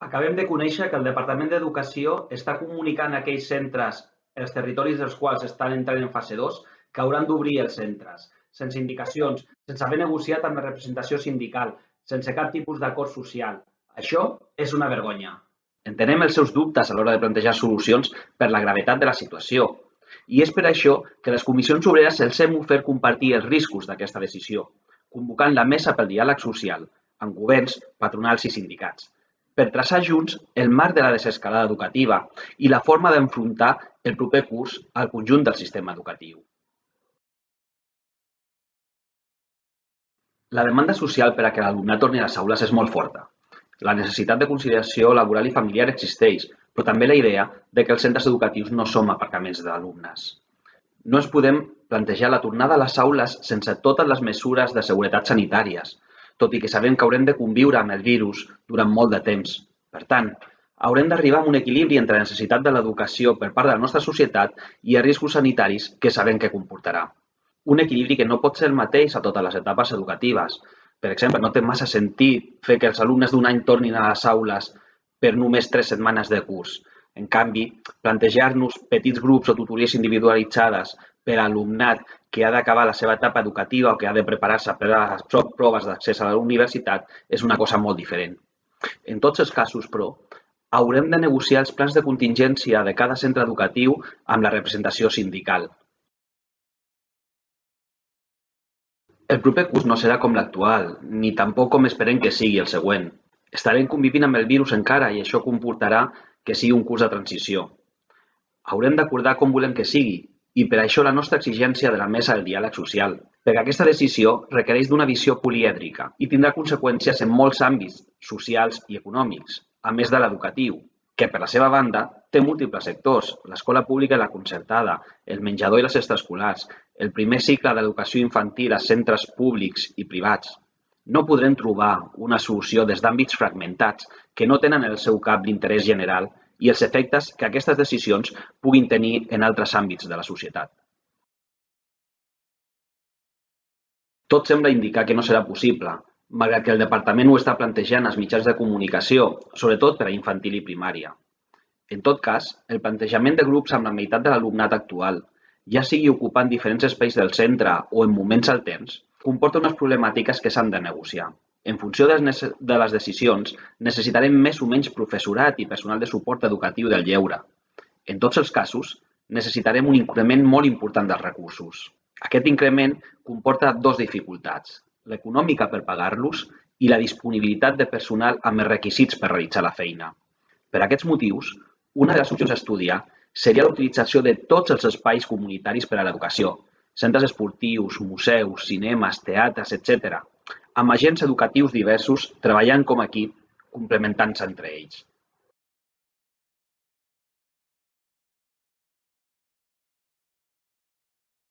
Acabem de conèixer que el Departament d'Educació està comunicant a aquells centres, els territoris dels quals estan entrant en fase 2, que hauran d'obrir els centres, sense indicacions, sense haver negociat amb la representació sindical, sense cap tipus d'acord social. Això és una vergonya. Entenem els seus dubtes a l'hora de plantejar solucions per la gravetat de la situació. I és per això que les comissions obreres els hem ofert compartir els riscos d'aquesta decisió, convocant la mesa pel diàleg social, amb governs, patronals i sindicats, per traçar junts el marc de la desescalada educativa i la forma d'enfrontar el proper curs al conjunt del sistema educatiu. La demanda social per a que l'alumnat torni a les aules és molt forta. La necessitat de conciliació laboral i familiar existeix, però també la idea de que els centres educatius no som aparcaments d'alumnes. No ens podem plantejar la tornada a les aules sense totes les mesures de seguretat sanitàries, tot i que sabem que haurem de conviure amb el virus durant molt de temps. Per tant, haurem d'arribar a un equilibri entre la necessitat de l'educació per part de la nostra societat i els riscos sanitaris que sabem que comportarà. Un equilibri que no pot ser el mateix a totes les etapes educatives. Per exemple, no té massa sentit fer que els alumnes d'un any tornin a les aules per només 3 setmanes de curs. En canvi, plantejar-nos petits grups o tutories individualitzades per a alumnat que ha d'acabar la seva etapa educativa o que ha de preparar-se per a les proves d'accés a la universitat és una cosa molt diferent. En tots els casos, però, haurem de negociar els plans de contingència de cada centre educatiu amb la representació sindical. El proper curs no serà com l'actual, ni tampoc com esperem que sigui el següent. Estarem convivint amb el virus encara i això comportarà que sigui un curs de transició. Haurem d'acordar com volem que sigui i per això la nostra exigència de la mesa del diàleg social, perquè aquesta decisió requereix d'una visió polièdrica i tindrà conseqüències en molts àmbits socials i econòmics, a més de l'educatiu, que per la seva banda té múltiples sectors, l'escola pública i la concertada, el menjador i les extraescolars, el primer cicle d'educació infantil a centres públics i privats. No podrem trobar una solució des d'àmbits fragmentats que no tenen en el seu cap l'interès general i els efectes que aquestes decisions puguin tenir en altres àmbits de la societat. Tot sembla indicar que no serà possible, malgrat que el departament ho està plantejant als mitjans de comunicació, sobretot per a infantil i primària. En tot cas, el plantejament de grups amb la meitat de l'alumnat actual, ja sigui ocupant diferents espais del centre o en moments alterns, comporta unes problemàtiques que s'han de negociar. En funció de les decisions, necessitarem més o menys professorat i personal de suport educatiu del lleure. En tots els casos, necessitarem un increment molt important dels recursos. Aquest increment comporta dues dificultats, l'econòmica per pagar-los i la disponibilitat de personal amb els requisits per realitzar la feina. Per aquests motius, una de les opcions a estudiar seria la utilització de tots els espais comunitaris per a l'educació, centres esportius, museus, cinemes, teatres, etc., amb agents educatius diversos treballant com a equip, complementant-se entre ells.